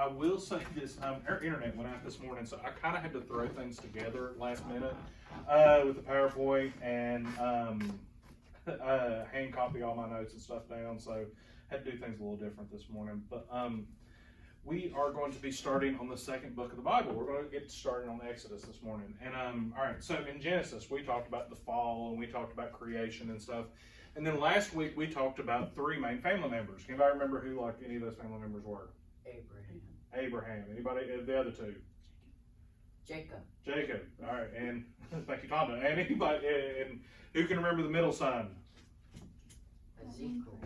I will say this, our internet went out this morning, so I kind of had to throw things together last minute with the PowerPoint and hand copy all my notes and stuff down, so had to do things a little different this morning. But we are going to be starting on the second book of the Bible. We're going to get started on Exodus this morning. And all right, so in Genesis, we talked about the fall and we talked about creation and stuff. And then last week we talked about three main family members. Can anybody remember who like any of those family members were? Abraham. Anybody? The other two? Jacob. All right, and thank you, Tonda. And anybody? And who can remember the middle son? Ezekiel.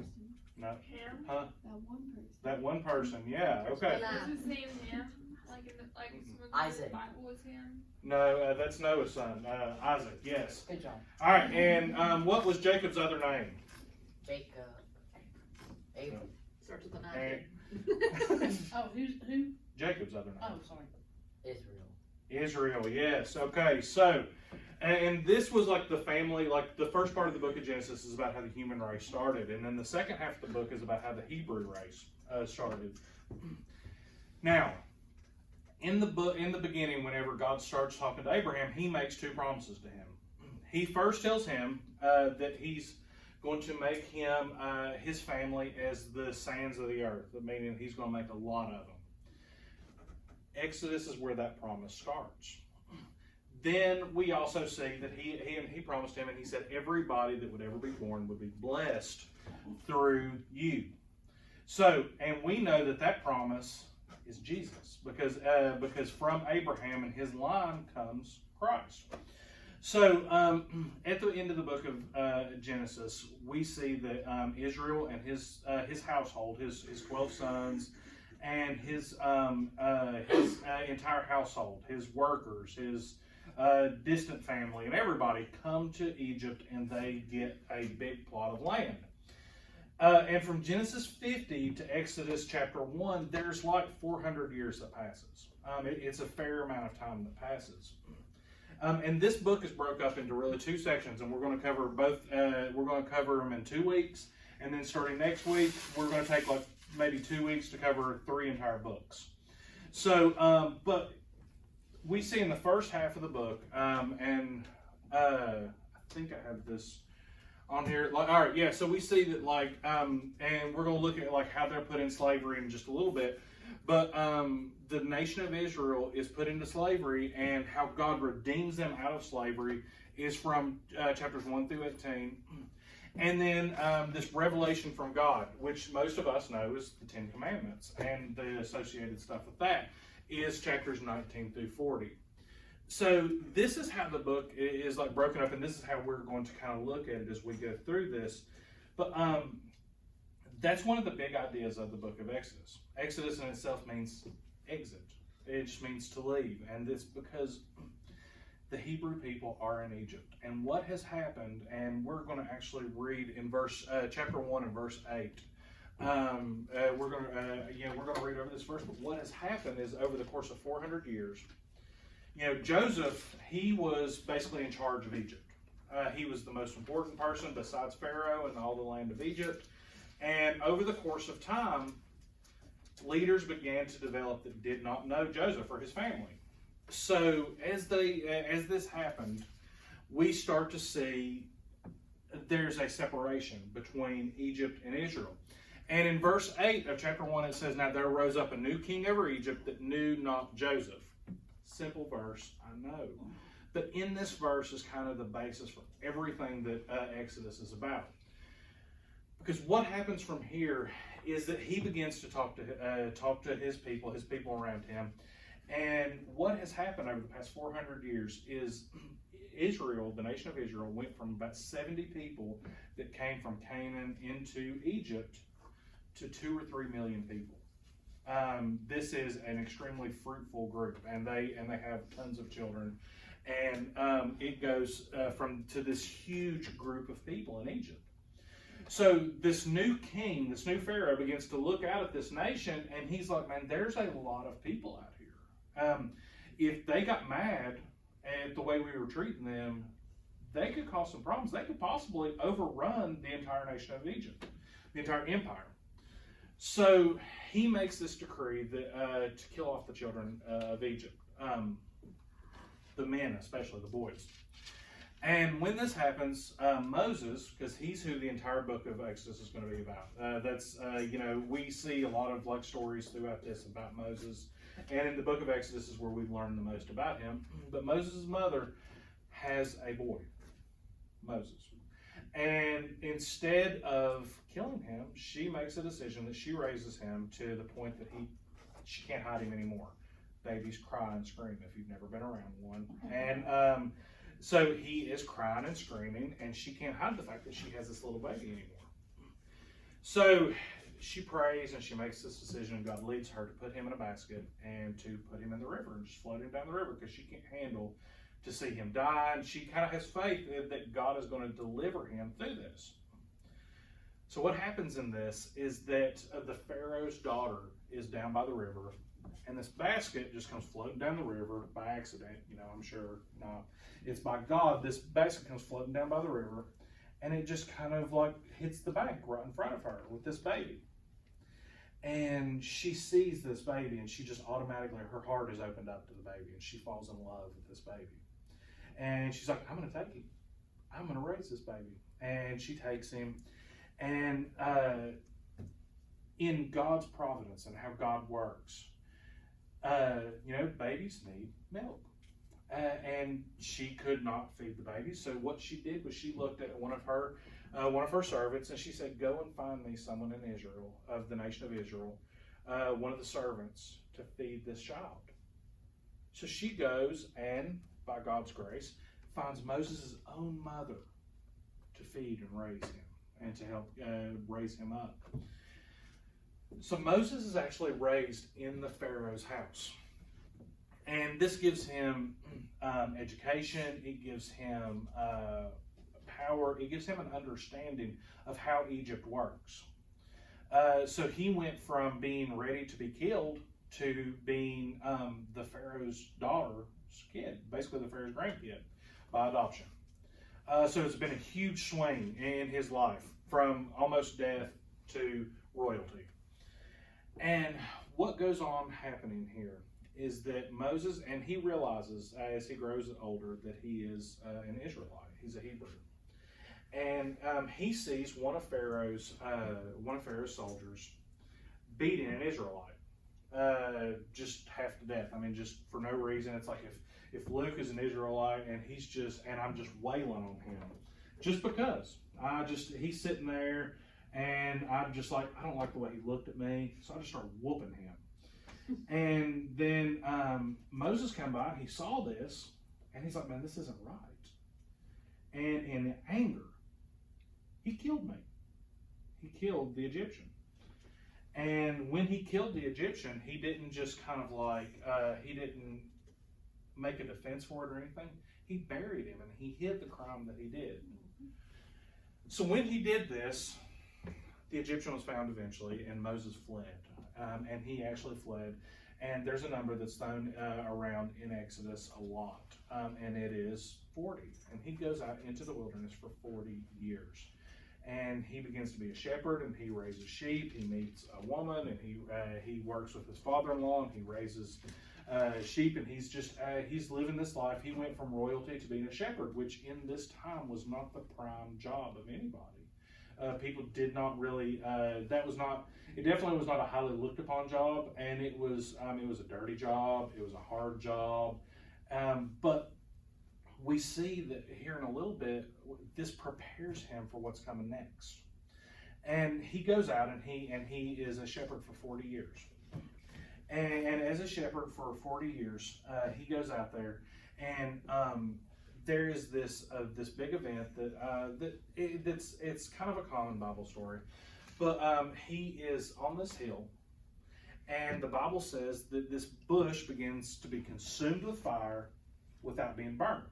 No. Ham? Huh? That one person. That one person. Yeah. Okay. Was his name Ham? Like in the Isaac. Bible was Ham? No, that's Noah's son, Isaac. Yes. Good job. All right, and what was Jacob's other name? Jacob. Abel. Starts with an I. And Oh, who? Jacob's other name. Oh, sorry. Israel. Israel. Yes. Okay. So, and this was like the family. Like the first part of the book of Genesis is about how the human race started, and then the second half of the book is about how the Hebrew race started. Now, in the beginning, whenever God starts talking to Abraham, He makes two promises to him. He first tells him that He's going to make him his family as the sands of the earth, meaning He's going to make a lot of them. Exodus is where that promise starts. Then we also see that he promised him, and He said everybody that would ever be born would be blessed through you. So, and we know that promise is Jesus, because from Abraham and his line comes Christ. So, at the end of the book of Genesis, we see that Israel and his household, his 12 sons, and his entire household, his workers, his distant family, and everybody come to Egypt, and they get a big plot of land. And from Genesis 50 to Exodus chapter 1, there's like 400 years that passes. It's a fair amount of time that passes. And this book is broke up into really two sections, and we're going to cover both. We're going to cover them in 2 weeks, and then starting next week, we're going to take like maybe 2 weeks to cover 3 entire books. So, but we see in the first half of the book, and I think I have this on here. Like, all right, yeah. So we see that, like, and we're going to look at like how they're put in slavery in just a little bit. But the nation of Israel is put into slavery, and how God redeems them out of slavery is from chapters 1 through 18. And then this revelation from God, which most of us know is the Ten Commandments, and the associated stuff with that is chapters 19 through 40. So this is how the book is like broken up, and this is how we're going to kind of look at it as we go through this. But that's one of the big ideas of the book of Exodus. Exodus in itself means exit. It just means to leave, and it's because the Hebrew people are in Egypt. And what has happened, and we're going to actually read in chapter 1 and verse 8. We're going to read over this verse. But what has happened is over the course of 400 years, Joseph, he was basically in charge of Egypt. He was the most important person besides Pharaoh in all the land of Egypt. And over the course of time, leaders began to develop that did not know Joseph or his family. So as this happened, we start to see there's a separation between Egypt and Israel. And in verse 8 of chapter 1, it says, "Now there rose up a new king over Egypt that knew not Joseph." Simple verse, I know. But in this verse is kind of the basis for everything that Exodus is about. Because what happens from here is that he begins to talk to his people around him. And what has happened over the past 400 years is Israel, the nation of Israel, went from about 70 people that came from Canaan into Egypt to 2 or 3 million people. This is an extremely fruitful group, and they have tons of children, and it goes to this huge group of people in Egypt. So this new king, this new Pharaoh, begins to look out at this nation, and he's like, man, there's a lot of people out here. If they got mad at the way we were treating them, they could cause some problems. They could possibly overrun the entire nation of Egypt, the entire empire. So he makes this decree that to kill off the children of Egypt, the men, especially the boys. And when this happens, Moses, because he's who the entire book of Exodus is going to be about. We see a lot of like stories throughout this about Moses, and in the book of Exodus is where we learn the most about him. But Moses' mother has a boy, Moses. And instead of killing him, she makes a decision that she raises him to the point that she can't hide him anymore. Babies cry and scream if you've never been around one. And so he is crying and screaming, and she can't hide the fact that she has this little baby anymore. So she prays and she makes this decision, and God leads her to put him in a basket and to put him in the river and just float him down the river because she can't handle to see him die, and she kind of has faith that God is going to deliver him through this. So what happens in this is that the Pharaoh's daughter is down by the river, and this basket just comes floating down the river by accident. I'm sure not. It's by God. This basket comes floating down by the river, and it just kind of like hits the bank right in front of her with this baby. And she sees this baby, and she just automatically, her heart is opened up to the baby, and she falls in love with this baby. And she's like, I'm going to take him. I'm going to raise this baby. And she takes him. And in God's providence and how God works, babies need milk. And she could not feed the baby. So what she did was she looked at one of her servants, and she said, go and find me someone in Israel, of the nation of Israel, one of the servants, to feed this child. So she goes and, by God's grace, finds Moses' own mother to feed and raise him and to help raise him up. So Moses is actually raised in the Pharaoh's house. And this gives him education, it gives him power, it gives him an understanding of how Egypt works. So he went from being ready to be killed to being the Pharaoh's daughter's kid, basically the Pharaoh's grandkid by adoption. So it's been a huge swing in his life from almost death to royalty. And what goes on happening here is that Moses, and he realizes as he grows older that he is an Israelite, he's a Hebrew. And he sees one of Pharaoh's soldiers beating an Israelite, just half to death. I mean, just for no reason. It's like if Luke is an Israelite and I'm just wailing on him, just because he's sitting there, and I'm just like, I don't like the way he looked at me, so I just started whooping him. And then Moses came by, and he saw this, and he's like, man, this isn't right. And in anger, he killed me. He killed the Egyptian. And when he killed the Egyptian, he didn't just kind of like, he didn't make a defense for it or anything. He buried him, and he hid the crime that he did. So when he did this, the Egyptian was found eventually, and Moses fled. And he actually fled. And there's a number that's thrown around in Exodus a lot, and it is 40. And he goes out into the wilderness for 40 years. And he begins to be a shepherd, and he raises sheep. He meets a woman, and he works with his father-in-law, and he raises sheep, and he's living this life. He went from royalty to being a shepherd, which in this time was not the prime job of anybody. People did not really, it definitely was not a highly looked upon job, and it was a dirty job, it was a hard job, but we see that here in a little bit, this prepares him for what's coming next. And he goes out, and he is a shepherd for 40 years. And as a shepherd for 40 years, he goes out there, and there is this big event it's kind of a common Bible story, but he is on this hill, and the Bible says that this bush begins to be consumed with fire without being burned.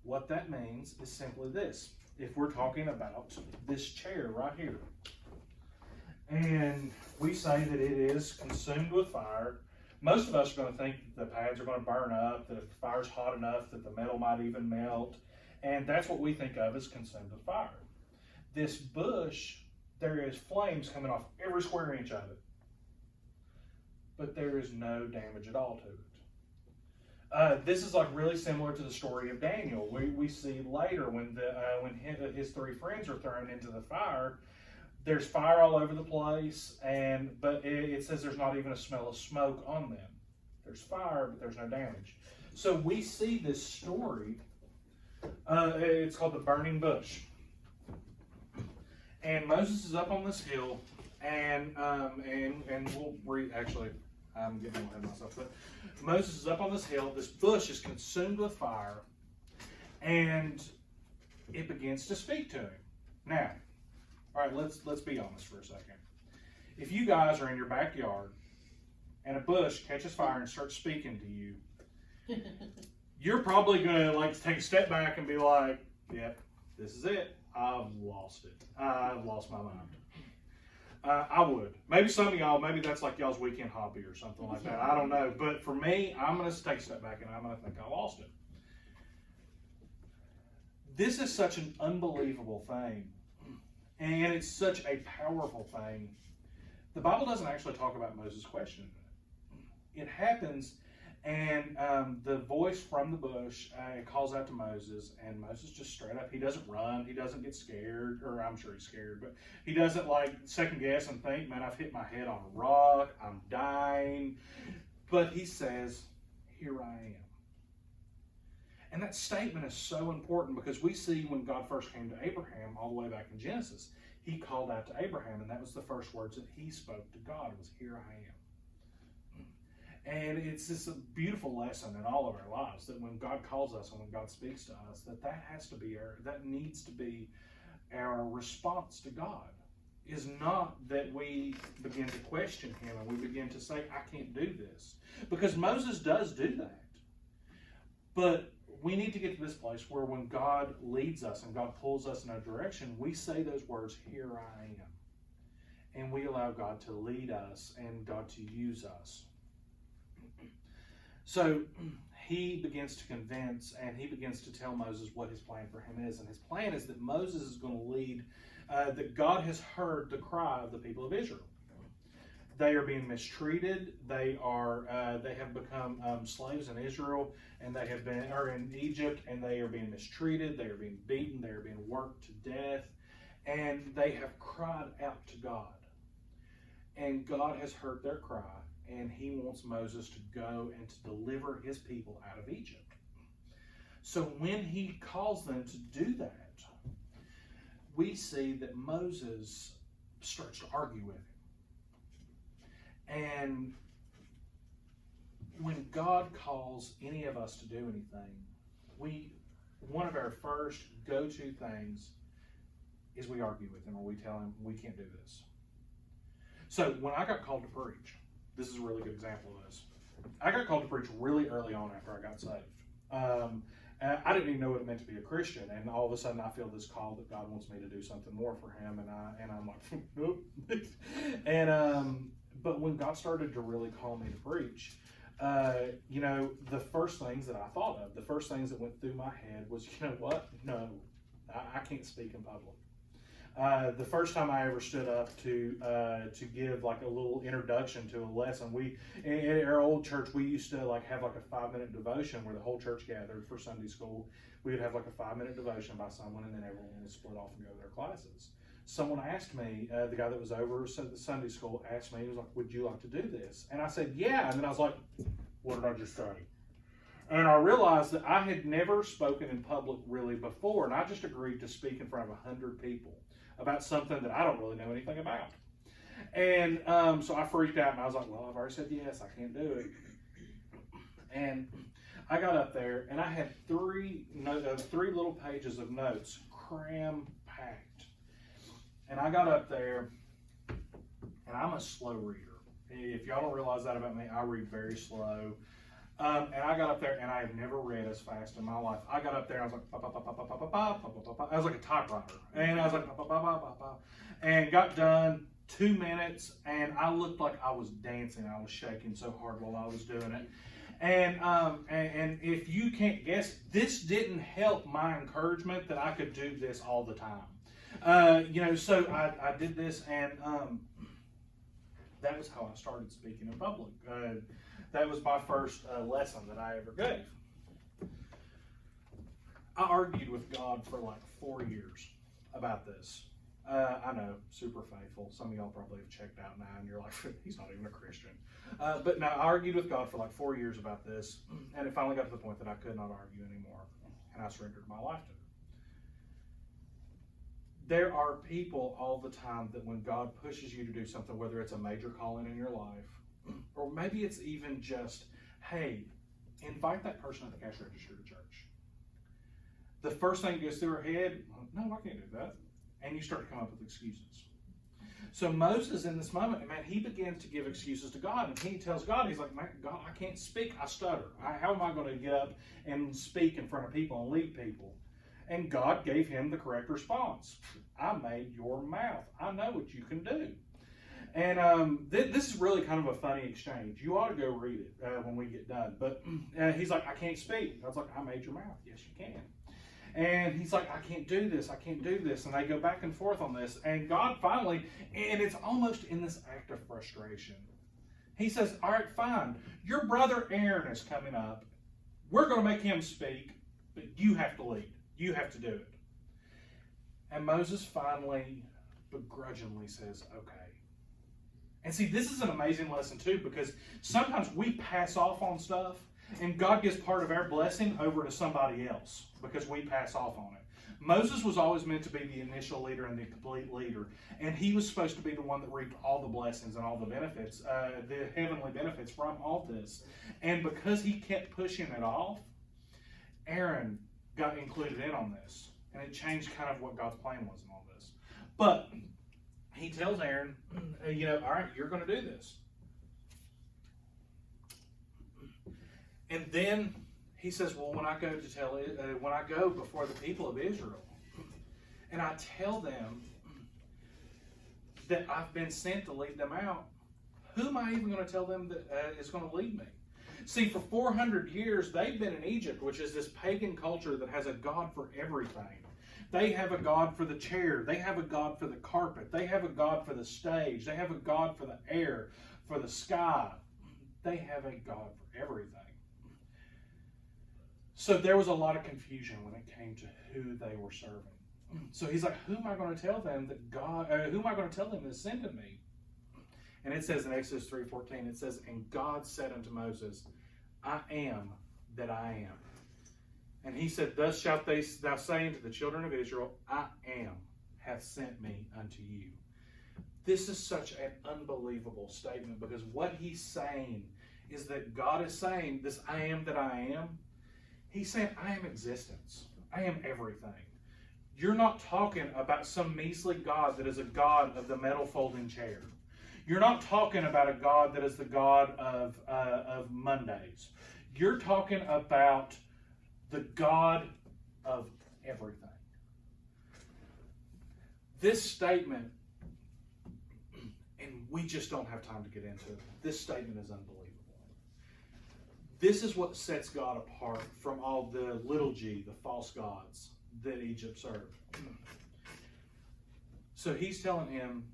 What that means is simply this: if we're talking about this chair right here, and we say that it is consumed with fire, most of us are going to think that the pads are going to burn up, that if the fire's hot enough that the metal might even melt, and that's what we think of as consumed with fire. This bush there is flames coming off every square inch of it. But there is no damage at all to it. This is like really similar to the story of Daniel. We see later when his three friends are thrown into the fire, there's fire all over the place, but it says there's not even a smell of smoke on them. There's fire, but there's no damage. So we see this story. It's called the burning bush. And Moses is up on this hill, and we'll read. Actually, I'm getting ahead of myself. But Moses is up on this hill. This bush is consumed with fire, and it begins to speak to him. Now, all right, let's be honest for a second. If you guys are in your backyard and a bush catches fire and starts speaking to you, you're probably gonna like take a step back and be like, "Yep, this is it. I've lost it. I've lost my mind." I would. Maybe some of y'all, maybe that's like y'all's weekend hobby or something like that. I don't know. But for me, I'm going to take a step back and I'm going to think I lost it. This is such an unbelievable thing. And it's such a powerful thing. The Bible doesn't actually talk about Moses' question. It happens, and the voice from the bush calls out to Moses, and Moses just straight up, he doesn't run, he doesn't get scared, or I'm sure he's scared, but he doesn't like second guess and think, man, I've hit my head on a rock, I'm dying. But he says, here I am. And that statement is so important because we see when God first came to Abraham, all the way back in Genesis, he called out to Abraham, and that was the first words that he spoke to God, was here I am. And it's just a beautiful lesson in all of our lives that when God calls us and when God speaks to us, that needs to be our response to God. Is not that we begin to question him and we begin to say, I can't do this. Because Moses does do that. But we need to get to this place where when God leads us and God pulls us in a direction, we say those words, here I am. And we allow God to lead us and God to use us. So he begins to convince and he begins to tell Moses what his plan for him is. And his plan is that Moses is going to lead, that God has heard the cry of the people of Israel. They are being mistreated. They have become slaves in Israel, and they are in Egypt, and they are being mistreated. They are being beaten. They are being worked to death, and they have cried out to God. And God has heard their cry. And he wants Moses to go and to deliver his people out of Egypt. So when he calls them to do that, we see that Moses starts to argue with him. And when God calls any of us to do anything, one of our first go-to things is we argue with him or we tell him we can't do this. So when I got called to preach, this is a really good example of this. I got called to preach really early on after I got saved. And I didn't even know what it meant to be a Christian, and all of a sudden I feel this call that God wants me to do something more for him, and I'm like, nope. But when God started to really call me to preach, the first things that I thought of, the first things that went through my head was, you know what? No, I can't speak in public. The first time I ever stood up to give like a little introduction to a lesson, in our old church we used to like have like a 5-minute devotion where the whole church gathered for Sunday school. We would have like a 5-minute devotion by someone, and then everyone would split off and go to their classes. Someone asked me, the guy that was over the Sunday school asked me, he was like, "Would you like to do this?" And I said, "Yeah." And then I was like, "What did I just say?" And I realized that I had never spoken in public really before, and I just agreed to speak in front of 100 people about something that I don't really know anything about. And so I freaked out, and I was like, well, I've already said yes, I can't do it. And I got up there, and I had three little pages of notes, cram-packed. And I got up there, and I'm a slow reader. If y'all don't realize that about me, I read very slow. And I got up there, and I have never read as fast in my life. I got up there, and I was like, I was like a typewriter. And I was like, and got done 2 minutes, and I looked like I was dancing. I was shaking so hard while I was doing it. And if you can't guess, this didn't help my encouragement that I could do this all the time. So I did this, and that was how I started speaking in public. That was my first lesson that I ever gave. I argued with God for like 4 years about this. I know, super faithful. Some of y'all probably have checked out now, and you're like, he's not even a Christian. But no, I argued with God for like 4 years about this, and it finally got to the point that I could not argue anymore, and I surrendered my life to it. There are people all the time that when God pushes you to do something, whether it's a major calling in your life, or maybe it's even just, hey, invite that person at the cash register to church. The first thing that goes through her head, no, I can't do that. And you start to come up with excuses. So Moses, in this moment, man, he begins to give excuses to God. And he tells God, he's like, man, God, I can't speak. I stutter. How am I going to get up and speak in front of people and lead people? And God gave him the correct response. I made your mouth. I know what you can do. And this is really kind of a funny exchange. You ought to go read it when we get done. But he's like, I can't speak. I was like, I made your mouth. Yes, you can. And he's like, I can't do this. I can't do this. And they go back and forth on this. And God finally, and it's almost in this act of frustration, he says, all right, fine. Your brother Aaron is coming up. We're going to make him speak, but you have to lead. You have to do it. And Moses finally, begrudgingly says, okay. And see, this is an amazing lesson too, because sometimes we pass off on stuff, and God gives part of our blessing over to somebody else because we pass off on it. Moses was always meant to be the initial leader and the complete leader, and he was supposed to be the one that reaped all the blessings and all the benefits, the heavenly benefits from all this. And because he kept pushing it off, Aaron got included in on this, and it changed kind of what God's plan was in all this. But he tells Aaron, all right, you're going to do this. And then he says, well, when I go before the people of Israel, and I tell them that I've been sent to lead them out, who am I even going to tell them that is going to lead me? See, for 400 years, they've been in Egypt, which is this pagan culture that has a god for everything. They have a god for the chair. They have a god for the carpet. They have a god for the stage. They have a god for the air, for the sky. They have a god for everything. So there was a lot of confusion when it came to who they were serving. So he's like, who am I going to tell them that God, who am I going to tell them that sent to me? And it says in Exodus 3:14, it says, and God said unto Moses, I am that I am. And he said, thus shalt thou say unto the children of Israel, I am, hath sent me unto you. This is such an unbelievable statement, because what he's saying is that God is saying, this I am that I am, he's saying, I am existence. I am everything. You're not talking about some measly God that is a God of the metal folding chair. You're not talking about a God that is the God of Mondays. You're talking about the God of everything. This statement, and we just don't have time to get into it, this statement is unbelievable. This is what sets God apart from all the little g, the false gods that Egypt served. So he's telling him,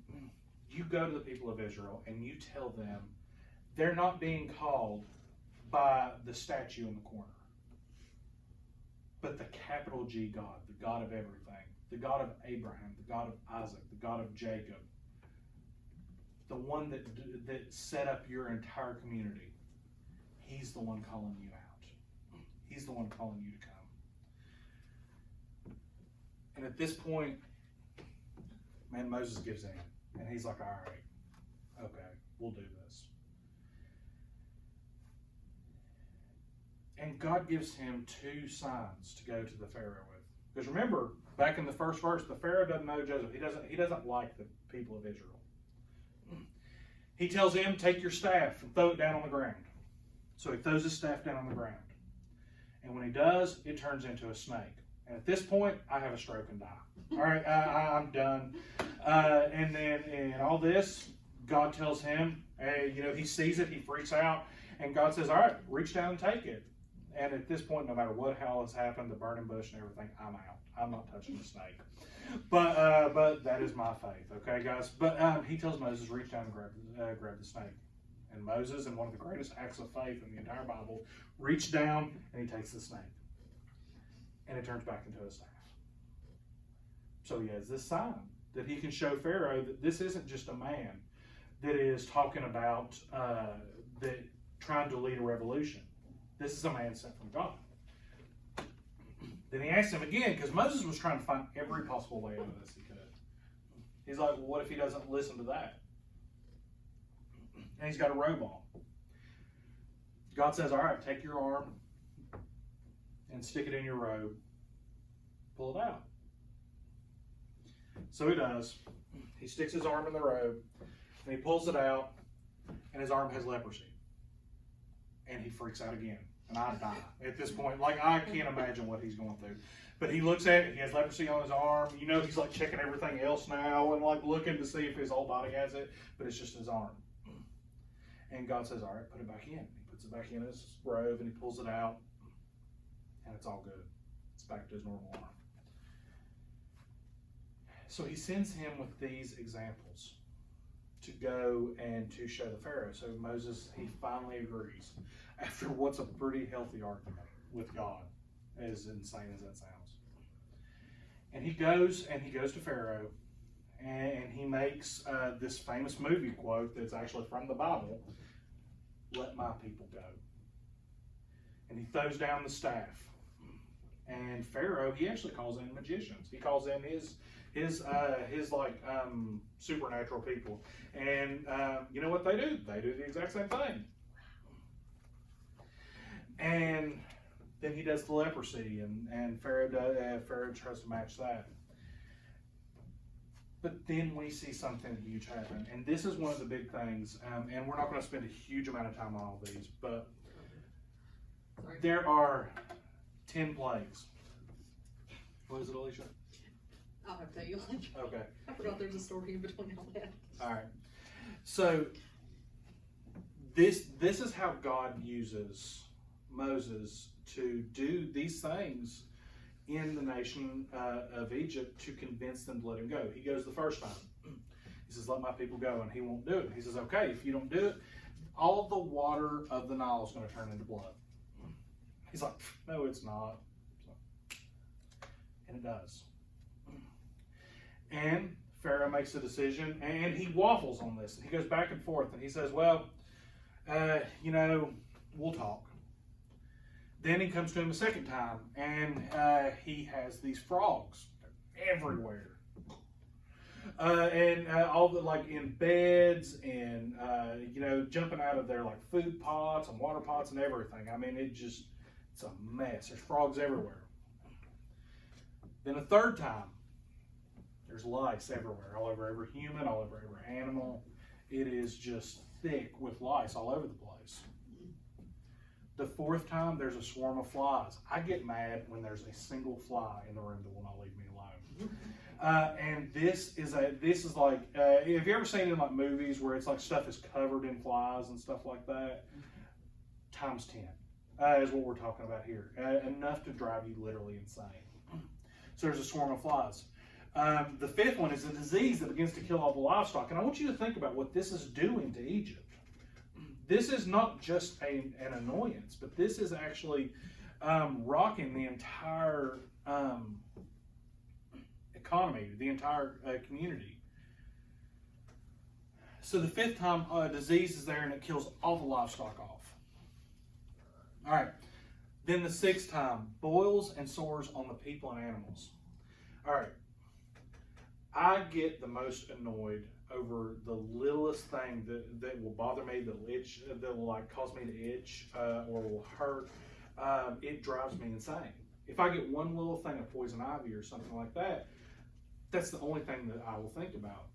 you go to the people of Israel and you tell them they're not being called by the statue in the corner, but the capital G God, the God of everything, the God of Abraham, the God of Isaac, the God of Jacob, the one that set up your entire community. He's the one calling you out. He's the one calling you to come. And at this point, man, Moses gives in. And he's like, all right, okay, we'll do this. And God gives him 2 signs to go to the Pharaoh with. Because remember, back in the first verse, the Pharaoh doesn't know Joseph. He doesn't like the people of Israel. He tells him, take your staff and throw it down on the ground. So he throws his staff down on the ground. And when he does, it turns into a snake. And at this point, I have a stroke and die. All right, I'm done. And then in all this, God tells him, hey, he sees it, he freaks out. And God says, all right, reach down and take it. And at this point, no matter what hell has happened, the burning bush and everything, I'm out. I'm not touching the snake. But that is my faith, okay, guys? But he tells Moses, reach down and grab the snake. And Moses, in one of the greatest acts of faith in the entire Bible, reached down and he takes the snake. And it turns back into a staff. So he has this sign that he can show Pharaoh that this isn't just a man that is talking about that trying to lead a revolution. This is a man sent from God. Then he asked him again, because Moses was trying to find every possible way out of this he could. He's like, well, what if he doesn't listen to that? And he's got a robe on. God says, all right, take your arm and stick it in your robe. Pull it out. So he does. He sticks his arm in the robe, and he pulls it out, and his arm has leprosy. And he freaks out again. And I die at this point. Like, I can't imagine what he's going through. But he looks at it. He has leprosy on his arm. You know, he's like checking everything else now and like looking to see if his whole body has it. But it's just his arm. And God says, all right, put it back in. He puts it back in his robe and he pulls it out. And it's all good. It's back to his normal arm. So he sends him with these examples to go and to show the Pharaoh. So Moses, he finally agrees after what's a pretty healthy argument with God, as insane as that sounds. And he goes to Pharaoh, and he makes this famous movie quote that's actually from the Bible, "Let my people go." And he throws down the staff. And Pharaoh, he actually calls in magicians. He calls in his supernatural people. And you know what they do? They do the exact same thing. And then he does the leprosy, and Pharaoh tries to match that. But then we see something huge happen. And this is one of the big things, and we're not going to spend a huge amount of time on all these, but there are 10 plagues. What is it, Alicia? I'll have to tell you later. Okay. I forgot there's a story in between all that. All right. So this is how God uses Moses to do these things in the nation of Egypt to convince them to let him go. He goes the first time. He says, "Let my people go," and he won't do it. He says, "Okay, if you don't do it, all the water of the Nile is going to turn into blood." He's like, "No, it's not." And it does. And Pharaoh makes a decision, and he waffles on this. He goes back and forth, and he says, "Well, we'll talk." Then he comes to him a second time, and he has these frogs everywhere. All the, like, in beds, and, jumping out of their, like, food pots and water pots and everything. I mean, it's a mess. There's frogs everywhere. Then a third time, there's lice everywhere, all over every human, all over every animal. It is just thick with lice all over the place. The fourth time, there's a swarm of flies. I get mad when there's a single fly in the room that will not leave me alone. And this is like, have you ever seen in like movies where it's like stuff is covered in flies and stuff like that? Times 10 is what we're talking about here. Enough to drive you literally insane. So there's a swarm of flies. The fifth one is a disease that begins to kill all the livestock. And I want you to think about what this is doing to Egypt. This is not just an annoyance, but this is actually rocking the entire economy, the entire community. So the fifth time disease is there and it kills all the livestock off. All right. Then the sixth time, boils and sores on the people and animals. All right. I get the most annoyed over the littlest thing that will bother me, that will like cause me to itch or will hurt. It drives me insane. If I get one little thing of poison ivy or something like that, that's the only thing that I will think about.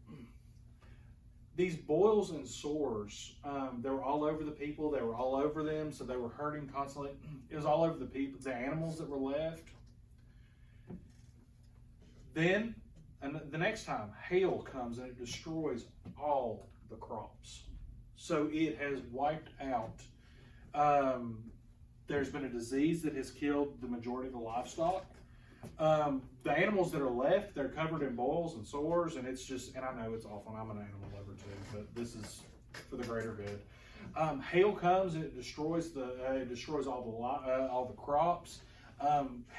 These boils and sores, they were all over the people. They were all over them, so they were hurting constantly. It was all over the people, the animals that were left. Then, and the next time, hail comes and it destroys all the crops. So it has wiped out There's been a disease that has killed the majority of the livestock. The animals that are left, they're covered in boils and sores, and it's just, and I know it's awful, and I'm an animal lover too, but this is for the greater good. Hail comes and it destroys all the crops.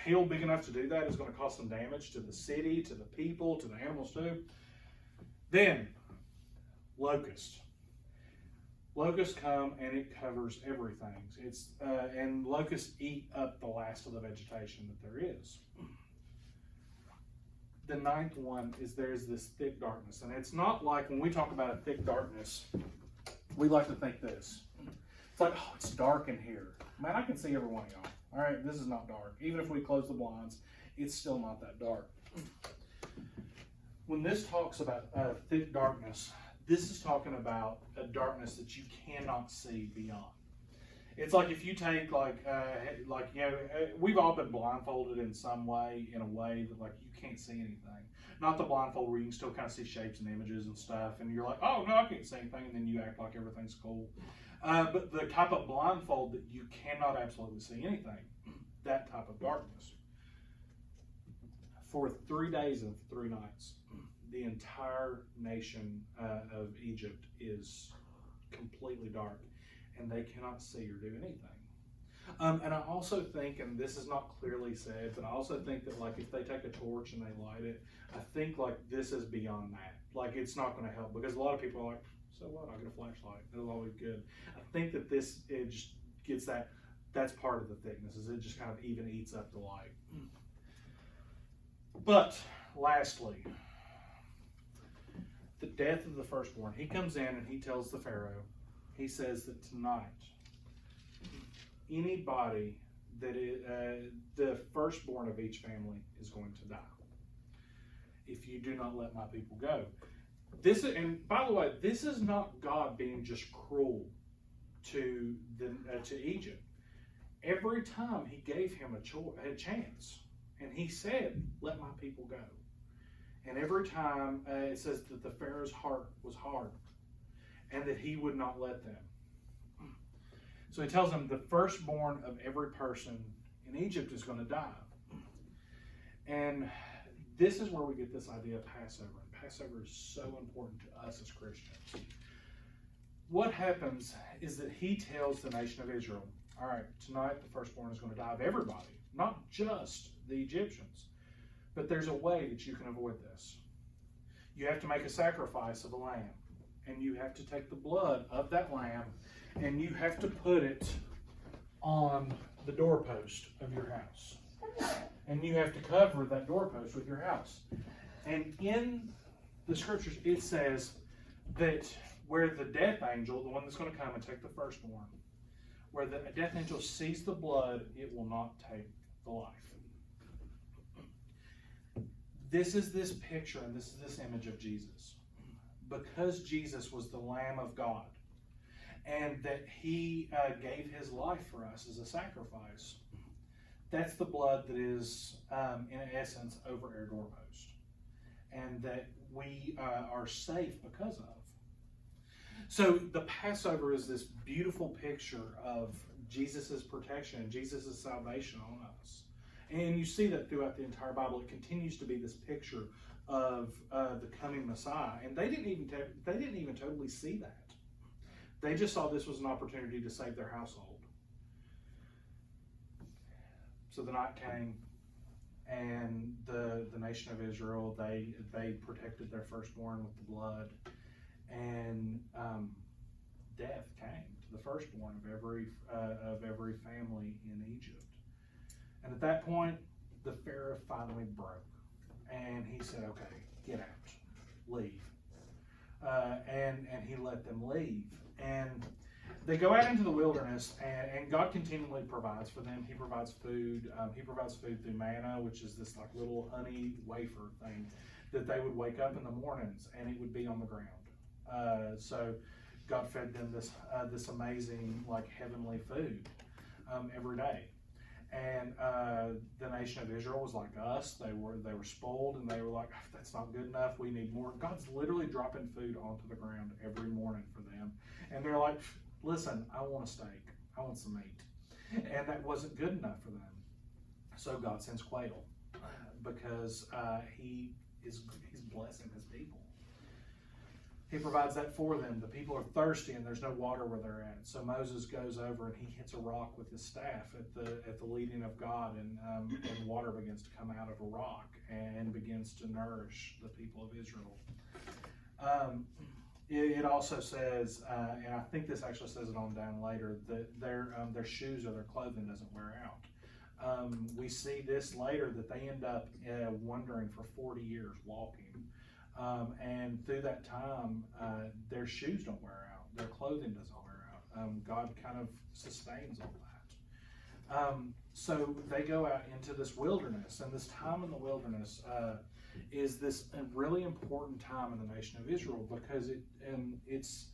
Hail big enough to do that is going to cause some damage to the city, to the people, to the animals too. Then, locusts. Locusts come and it covers everything. And locusts eat up the last of the vegetation that there is. The ninth one is there's this thick darkness. And it's not like when we talk about a thick darkness, we like to think this. It's like, oh, it's dark in here. Man, I can see every one of y'all. All right, this is not dark. Even if we close the blinds, it's still not that dark. When this talks about thick darkness, this is talking about a darkness that you cannot see beyond. It's like if you take we've all been blindfolded in some way, in a way that like you can't see anything. Not the blindfold where you can still kind of see shapes and images and stuff, and you're like, oh no, I can't see anything, and then you act like everything's cool. But the type of blindfold that you cannot absolutely see anything, that type of darkness. For 3 days and 3 nights, the entire nation of Egypt is completely dark, and they cannot see or do anything. And I also think, and this is not clearly said, but I also think that like if they take a torch and they light it, I think like this is beyond that. Like it's not going to help, because a lot of people are like, so what? I'll get a flashlight. It'll always be good. I think that it just gets that. That's part of the thickness, is it just kind of even eats up the light. But lastly, the death of the firstborn. He comes in and he tells the Pharaoh, he says that tonight, anybody that is the firstborn of each family is going to die if you do not let my people go. This, and by the way, this is not God being just cruel to Egypt. Every time he gave him a chance, and he said, "Let my people go." And every time it says that the Pharaoh's heart was hard, and that he would not let them. So he tells them the firstborn of every person in Egypt is going to die. And this is where we get this idea of Passover. And Passover is so important to us as Christians. What happens is that he tells the nation of Israel, all right, tonight the firstborn is going to die of everybody, not just the Egyptians. But there's a way that you can avoid this. You have to make a sacrifice of a lamb. And you have to take the blood of that lamb and you have to put it on the doorpost of your house. And you have to cover that doorpost with your house. And in the scriptures, it says that where the death angel, the one that's going to come and take the firstborn, where the death angel sees the blood, it will not take the life. This is this picture and this is this image of Jesus. Because Jesus was the Lamb of God and that he gave his life for us as a sacrifice, that's the blood that is, in essence, over our doorpost. And that we are safe because of. So the Passover is this beautiful picture of Jesus' protection and Jesus' salvation on us. And you see that throughout the entire Bible. It continues to be this picture of the coming Messiah. And they didn't even totally see that. They just saw this was an opportunity to save their household. So the night came, and the nation of Israel, they protected their firstborn with the blood, and death came to the firstborn of every family in Egypt. And at that point, the Pharaoh finally broke, and he said, "Okay, get out, leave," and he let them leave, and they go out into the wilderness, and God continually provides for them. He provides food. He provides food through manna, which is this like little honey wafer thing that they would wake up in the mornings, and it would be on the ground. So God fed them this amazing like heavenly food every day. And the nation of Israel was like us. They were spoiled, and they were like, "That's not good enough. We need more." God's literally dropping food onto the ground every morning for them, and they're like, "Listen, I want a steak. I want some meat." And that wasn't good enough for them. So God sends quail because he's blessing his people. He provides that for them. The people are thirsty and there's no water where they're at. So Moses goes over and he hits a rock with his staff at the leading of God, and water begins to come out of a rock and begins to nourish the people of Israel. It also says, and I think this actually says it on down later, that their shoes or their clothing doesn't wear out. We see this later that they end up wandering for 40 years walking. And through that time, their shoes don't wear out, their clothing doesn't wear out. God kind of sustains all that. So they go out into this wilderness, and this time in the wilderness is this a really important time in the nation of Israel, because it's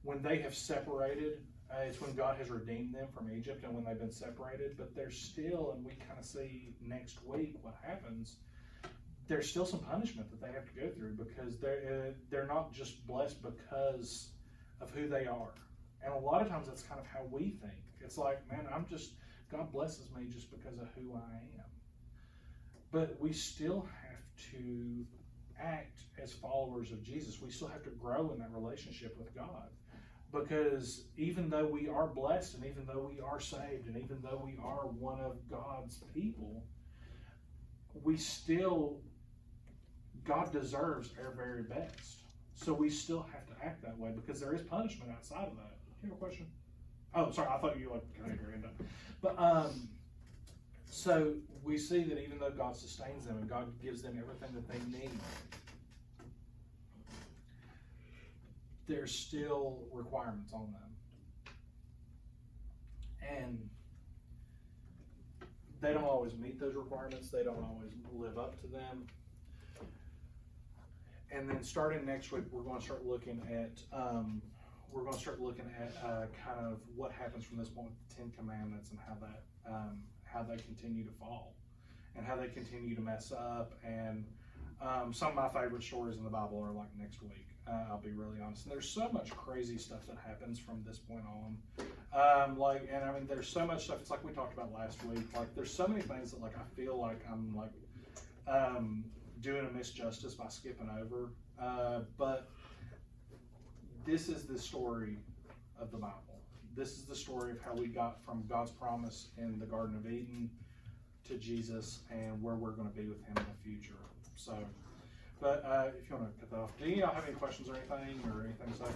when they have separated. It's when God has redeemed them from Egypt and when they've been separated, but there's still, and we kind of see next week what happens, there's still some punishment that they have to go through, because they're not just blessed because of who they are. And a lot of times that's kind of how we think. It's like, man, God blesses me just because of who I am. But we still have to act as followers of Jesus. We still have to grow in that relationship with God. Because even though we are blessed, and even though we are saved, and even though we are one of God's people, God deserves our very best. So we still have to act that way, because there is punishment outside of that. Do you have a question? Oh, sorry, I thought you kind of your hand up. But so we see that even though God sustains them and God gives them everything that they need, there's still requirements on them. And they don't always meet those requirements. They don't always live up to them. And then starting next week, we're going to start looking at kind of what happens from this point with the 10 Commandments, and how they continue to fall, and how they continue to mess up. And some of my favorite stories in the Bible are like next week. I'll be really honest. And there's so much crazy stuff that happens from this point on. There's so much stuff. It's like we talked about last week. Like, there's so many things that I feel like I'm doing a misjustice by skipping over. But this is the story of the Bible. This is the story of how we got from God's promise in the Garden of Eden to Jesus, and where we're going to be with him in the future. So, but if you want to cut that off, do y'all have any questions or anything to say?